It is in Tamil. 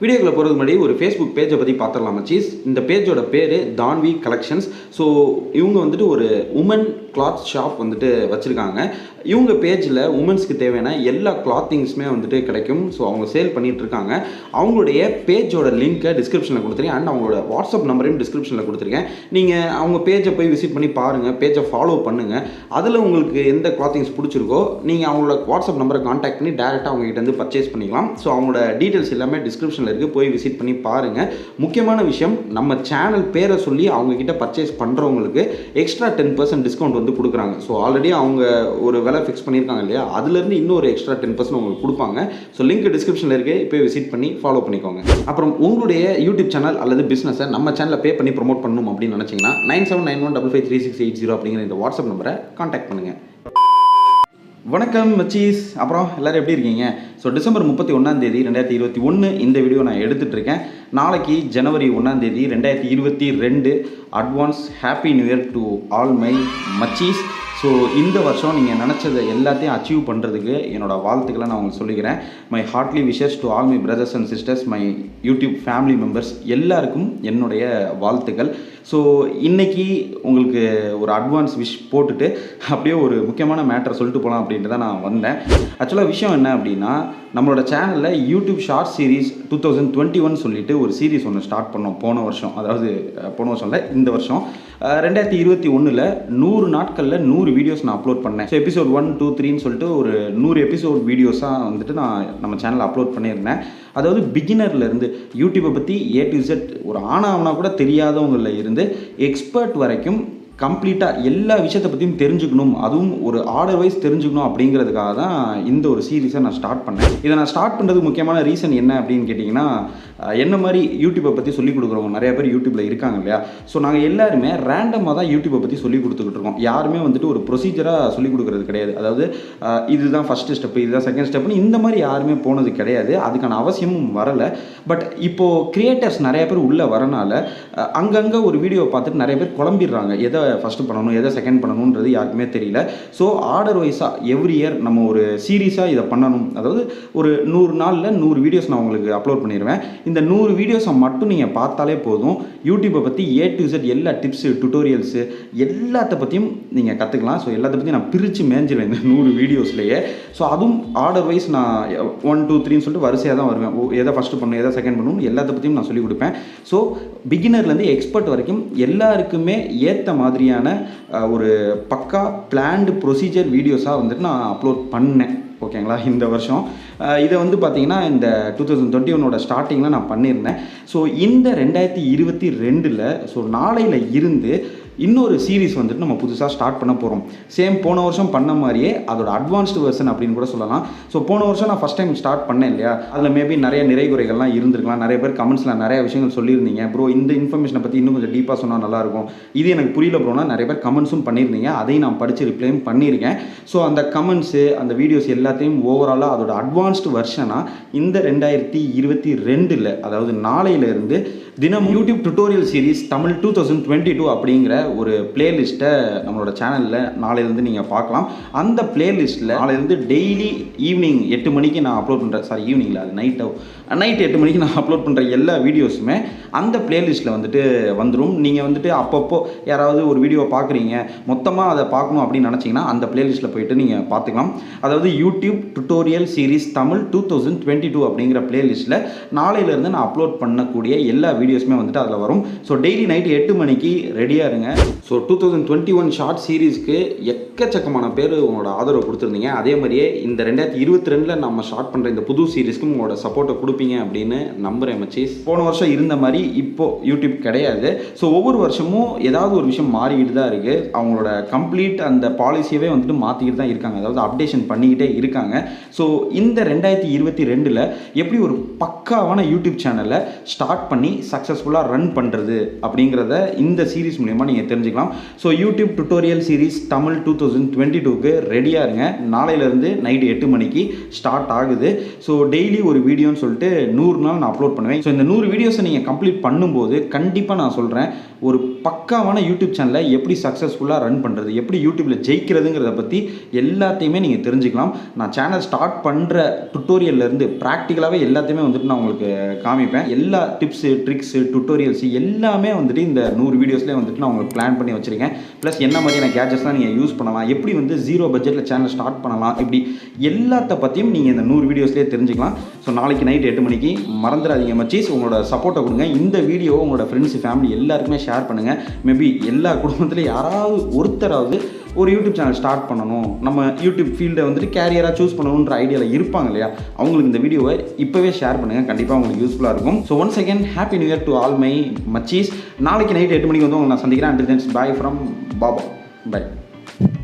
வீடியோக்குள்ள போகிறதுக்கு முன்னாடி ஒரு ஃபேஸ்புக் பேஜை பற்றி பார்த்துடலாம் மச்சீஸ். இந்த பேஜோட பேர் தான்வி கலெக்ஷன்ஸ். ஸோ இவங்க வந்துட்டு ஒரு உமன் கிளாத் ஷாப் வந்துட்டு வச்சுருக்காங்க. இவங்க பேஜில் உமன்ஸ்க்கு தேவையான எல்லா கிளாத்திங்ஸுமே வந்துட்டு கிடைக்கும். ஸோ அவங்க சேல் பண்ணிகிட்ருக்காங்க. அவங்களுடைய பேஜோட லிங்க்கை டிஸ்கிரிப்ஷனில் கொடுத்துருக்கேன் அண்ட் அவங்களோட வாட்ஸ்அப் நம்பரையும் டிஸ்கிரிப்ஷனில் கொடுத்துருக்கேன். நீங்கள் அவங்க பேஜை போய் விசிட் பண்ணி பாருங்கள், பேஜை ஃபாலோ பண்ணுங்கள். அதில் உங்களுக்கு எந்த கிளாத்திங்ஸ் பிடிச்சிருக்கோ நீங்கள் அவங்களோட வாட்ஸ்அப் நம்பரை கான்டாக்ட் பண்ணி டேரெக்டாக அவங்ககிட்ட வந்து பர்ச்சேஸ் பண்ணிக்கலாம். ஸோ அவங்களோட டீட்டெயில்ஸ் எல்லாமே டிஸ்கிரிப்ஷனில் இருக்குது, போய் விசிட் பண்ணி பாருங்கள். முக்கியமான விஷயம், நம்ம சேனல் பேரை சொல்லி அவங்கக்கிட்ட பர்ச்சேஸ் பண்ணுறவங்களுக்கு எக்ஸ்ட்ரா 10% டிஸ்கவுண்ட் வந்து கொடுக்குறாங்க. ஸோ ஆல்ரெடி அவங்க ஒரு விலை ஃபிக்ஸ் பண்ணியிருக்காங்க இல்லையா, அதுலேருந்து இன்னொரு எக்ஸ்ட்ரா 10% உங்களுக்கு கொடுப்பாங்க. ஸோ லிங்க் டிஸ்கிரிப்ஷனில் இருக்குது, போய் விசிட் பண்ணி ஃபாலோ பண்ணிக்கோங்க. அப்புறம் உங்களுடைய யூடியூப் சேனல் அல்லது பிஸ்னஸை நம்ம சேனலில் பே பண்ணி ப்ரொமோட் பண்ணணும் அப்படின்னு நினச்சிங்கன்னா 9791553680 அப்படிங்கிற இந்த வாட்ஸ்அப் நம்பரை கான்டாக்ட் பண்ணுங்கள். வணக்கம் மச்சீஸ், அப்புறம் எல்லோரும் எப்படி இருக்கீங்க? ஸோ டிசம்பர் 31 2021 இந்த வீடியோ நான் எடுத்துகிட்டு இருக்கேன். நாளைக்கு ஜனவரி 1 2022. Advance happy new year to all my மச்சீஸ். ஸோ இந்த வருஷம் நீங்கள் நினச்சதை எல்லாத்தையும் அச்சீவ் பண்ணுறதுக்கு என்னோடய வாழ்த்துக்களை நான் உங்களுக்கு சொல்லிக்கிறேன். My heartly wishes to all my brothers and sisters, my YouTube family members எல்லாருக்கும் என்னுடைய வாழ்த்துக்கள். ஸோ இன்றைக்கி உங்களுக்கு ஒரு அட்வான்ஸ் விஷ் போட்டுட்டு அப்படியே ஒரு முக்கியமான மேட்டரை சொல்லிட்டு போகலாம் அப்படின்ட்டு தான் நான் வந்தேன். ஆக்சுவலாக விஷயம் என்ன அப்படின்னா, நம்மளோட சேனலில் யூடியூப் ஷார்ட் சீரீஸ் 2021 சொல்லிட்டு ஒரு சீரீஸ் ஒன்று ஸ்டார்ட் பண்ணோம் போன வருஷம். அதாவது போன வருஷம் இல்லை, இந்த வருஷம் 2021 100 நாட்களில் 100 வீடியோஸ் நான் அப்லோட் பண்ணேன். ஸோ எபிசோட் 1, 2, 3ன்னு சொல்லிட்டு ஒரு 100 எபிசோட் வீடியோஸாக வந்துட்டு நான் நம்ம சேனலில் அப்லோட் பண்ணியிருந்தேன். அதாவது பிகினர்லேருந்து யூடியூப்பை பற்றி A to Z ஒரு ஆனாவனா கூட தெரியாதவங்களில் இருந்து எக்ஸ்பர்ட் வரைக்கும் கம்ப்ளீட்டாக எல்லா விஷயத்தை பற்றியும் தெரிஞ்சுக்கணும், அதுவும் ஒரு ஆர்டர் வைஸ் தெரிஞ்சுக்கணும் அப்படிங்கிறதுக்காக தான் இந்த ஒரு சீரீஸை நான் ஸ்டார்ட் பண்ணேன். இதை நான் ஸ்டார்ட் பண்ணுறதுக்கு முக்கியமான ரீசன் என்ன அப்படின்னு கேட்டிங்கன்னா, என்ன மாதிரி யூடியூப்பை பற்றி சொல்லிக் கொடுக்குறவங்க நிறைய பேர் யூடியூப்பில் இருக்காங்க இல்லையா. ஸோ நாங்கள் எல்லாருமே ரேண்டமாக தான் யூடியூப்பை பற்றி சொல்லிக் கொடுத்துக்கிட்டு இருக்கோம். யாருமே வந்துட்டு ஒரு ப்ரொசீஜராக சொல்லிக் கொடுக்குறது கிடையாது. அதாவது இதுதான் ஃபஸ்ட்டு ஸ்டெப்பு, இதுதான் செகண்ட் ஸ்டெப்னு இந்த மாதிரி யாருமே போனது கிடையாது. அதுக்கான அவசியமும் வரலை. பட் இப்போது கிரியேட்டர்ஸ் நிறைய பேர் உள்ளே வரனால அங்கங்கே ஒரு வீடியோவை பார்த்துட்டு நிறைய பேர் குழம்பிடுறாங்க, எதை ஃபஸ்ட்டு பண்ணணும் எதை செகண்ட் பண்ணணுன்றது யாருக்குமே தெரியல. ஸோ ஆர்டர் வைஸாக எவ்ரி இயர் நம்ம ஒரு சீரீஸாக இதை பண்ணணும். அதாவது ஒரு 100 நாளில் 100 வீடியோஸ் நான் உங்களுக்கு அப்லோட் பண்ணிடுவேன். இந்த 100 வீடியோஸை மட்டும் நீங்கள் பார்த்தாலே போதும், யூடியூப்பை பற்றி A to Z எல்லா டிப்ஸு டுட்டோரியல்ஸு எல்லாத்த பற்றியும் நீங்கள் கற்றுக்கலாம். ஸோ எல்லாத்த பற்றியும் நான் பிரித்து மேஞ்சிருவேன் இந்த 100 வீடியோஸ்லேயே. ஸோ அதுவும் ஆர்டர் வைஸ் நான் 1, 2, 3ன்னு சொல்லிட்டு வரிசையாக தான் வருவேன். எதை ஃபஸ்ட்டு பண்ணணும் எதை செகண்ட் பண்ணணும் எல்லாத்த பற்றியும் நான் சொல்லிக் கொடுப்பேன். ஸோ பிகினர்லேருந்து எக்ஸ்பர்ட் வரைக்கும் எல்லாருக்குமே ஏற்ற மாதிரியான ஒரு பக்கா பிளான்டு ப்ரொசீஜர் வீடியோஸாக வந்துட்டு நான் அப்லோட் பண்ணேன். ஓகேங்களா, இந்த வருஷம் இதை வந்து பார்த்திங்கன்னா இந்த 2021 ஸ்டார்டிங்கில் நான் பண்ணியிருந்தேன். ஸோ இந்த 2022 ஸோ நாளையில் இருந்து இன்னொரு சீரீஸ் வந்துட்டு நம்ம புதுசாக ஸ்டார்ட் பண்ண போகிறோம். சேம் போன வருஷம் பண்ண மாதிரியே அதோட அட்வான்ஸ்டு வெர்ஷன் அப்படின்னு கூட சொல்லலாம். ஸோ போன வருஷம் நான் ஃபஸ்ட் டைம் ஸ்டார்ட் பண்ணேன் இல்லையா, அதில் மேபி நிறைய நிறைகுறைகள்லாம் இருந்திருக்கலாம். நிறைய பேர் கமெண்ட்ஸில் நிறைய விஷயங்கள் சொல்லியிருந்தீங்க, ப்ரோ இந்த இன்ஃபர்மேஷனை பற்றி இன்னும் கொஞ்சம் டீப்பாக சொன்னால் நல்லாயிருக்கும், இது எனக்கு புரியல ப்ரோனா நிறைய பேர் கமெண்ட்ஸும் பண்ணியிருந்தீங்க. அதையும் நான் படித்து ரிப்ளையும் பண்ணியிருக்கேன். ஸோ அந்த கமெண்ட்ஸு அந்த வீடியோஸ் எல்லாத்தையும் ஓவராலாக அதோட அட்வான்ஸ்டு வெர்ஷனாக இந்த 2022 அதாவது நாளையிலேருந்து தினமும் யூடியூப் டுட்டோரியல் சீரீஸ் தமிழ் 2022 அப்படிங்கிற ஒரு பிளேலிஸ்ட்டை நம்மளோட சேனலில் நாளையிலேருந்து நீங்கள் பார்க்கலாம். அந்த பிளேலிஸ்ட்டில் நாளையிலேருந்து டெய்லி ஈவினிங் 8 மணிக்கு நான் அப்லோட் பண்ணுறேன். சாரி ஈவினிங்கில், அது நைட் 8 மணிக்கு நான் அப்லோட் பண்ணுற எல்லா வீடியோஸுமே அந்த பிளேலிஸ்ட்டில் வந்துட்டு வந்துடும். நீங்கள் வந்துட்டு அப்பப்போ யாராவது ஒரு வீடியோவை பார்க்குறீங்க, மொத்தமாக அதை பார்க்கணும் அப்படின்னு நினச்சிங்கன்னா அந்த பிளேலிஸ்ட்டில் போய்ட்டு நீங்கள் பார்த்துக்கலாம். அதாவது யூடியூப் டுட்டோரியல் சீரீஸ் தமிழ் 2022 அப்படிங்கிற பிளேலிஸ்ட்டில் நாளையிலேருந்து நான் அப்லோட் பண்ணக்கூடிய எல்லா வீடியோஸுமே வந்துட்டு அதில் வரும். ஸோ டெய்லி நைட்டு 8 மணிக்கு ரெடியாக இருங்க. ஸோ 2021 ஷார்ட் சீரீஸ்க்கு எக்கச்சக்கமான பேர் உங்களோட ஆதரவு கொடுத்துருந்தீங்க. அதே மாதிரியே இந்த 2022 நம்ம ஸ்டார்ட் பண்ணுற இந்த புது சீரீஸ்க்கும் உங்களோட சப்போர்ட்டை கொடுப்பீங்க அப்படின்னு நம்புகிறேன் மச்சீஸ். போன வருஷம் இருந்த மாதிரி இப்போது யூடியூப் கிடையாது. ஸோ ஒவ்வொரு வருஷமும் ஏதாவது ஒரு விஷயம் மாறிக்கிட்டு தான் இருக்குது. அவங்களோட கம்ப்ளீட் அந்த பாலிசியவே வந்துட்டு மாற்றிக்கிட்டு தான் இருக்காங்க, அதாவது அப்டேஷன் பண்ணிக்கிட்டே இருக்காங்க. ஸோ இந்த 2022 எப்படி ஒரு பக்காவான யூடியூப் சேனலை ஸ்டார்ட் பண்ணி சக்ஸஸ்ஃபுல்லாக ரன் பண்ணுறது அப்படிங்கிறத இந்த சீரீஸ் மூலமா நீங்கள் தெரிஞ்சுக்கலாம். So YouTube tutorial series Tamil 2022க்கு ரெடியாக இருங்க. நாளையிலேருந்து நைட்டு 8 மணிக்கு ஸ்டார்ட் ஆகுது. ஸோ டெய்லி ஒரு வீடியோன்னு சொல்லிட்டு 100 நாள் நான் அப்லோட் பண்ணுவேன். ஸோ இந்த 100 வீடியோஸை நீங்கள் கம்ப்ளீட் பண்ணும்போது கண்டிப்பாக நான் சொல்கிறேன், ஒரு பக்காவான யூடியூப் சேனலை எப்படி சக்ஸஸ்ஃபுல்லாக ரன் பண்ணுறது, எப்படி யூடியூப்பில் ஜெயிக்கிறதுங்கிறத பற்றி எல்லாத்தையுமே நீங்கள் தெரிஞ்சுக்கலாம். நான் சேனல் ஸ்டார்ட் பண்ணுற டுட்டோரியல்லேருந்து ப்ராக்டிக்கலாகவே எல்லாத்தையுமே வந்துட்டு நான் உங்களுக்கு காமிப்பேன். எல்லா டிப்ஸு ட்ரிக்ஸு டுட்டோரியல்ஸு எல்லாமே வந்துட்டு இந்த 100 வீடியோஸ்லேயே வந்துட்டு நான் உங்களுக்கு பிளான் பண்ணி வச்சுருக்கேன். ப்ளஸ் என்ன மாதிரியான கேட்ஜெட்ஸ் தான் நீங்கள் யூஸ் பண்ணலாம், எப்படி வந்து 0 பட்ஜெட்டில் சேனல் ஸ்டார்ட் பண்ணலாம், இப்படி எல்லாத்த பற்றியும் நீங்கள் இந்த 100 வீடியோஸ்லேயே தெரிஞ்சுக்கலாம். ஸோ நாளைக்கு நைட் 8 மணிக்கு மறந்துடாதீங்க மச்சீஸ். உங்களோட சப்போர்ட்டை கொடுங்க. இந்த வீடியோவை உங்களோட ஃப்ரெண்ட்ஸ் ஃபேமிலி எல்லாருக்குமே ஷேர் பண்ணுங்கள். மேபி எல்லா குடும்பத்துலையும் யாராவது ஒருத்தராவது ஒரு யூடியூப் சேனல் ஸ்டார்ட் பண்ணணும், நம்ம யூடியூப் ஃபீல்டை வந்துட்டு கேரியராக சூஸ் பண்ணணுன்ற ஐடியாவில் இருப்பாங்க இல்லையா, அவங்களுக்கு இந்த வீடியோவை இப்போவே ஷேர் பண்ணுங்கள். கண்டிப்பாக உங்களுக்கு யூஸ்ஃபுல்லாக இருக்கும். So once again happy new year to all my மச்சீஸ். நாளைக்கு நைட் 8 மணிக்கு வந்து உங்களை நான் சந்திக்கிறேன். Until then bye from Baba. By.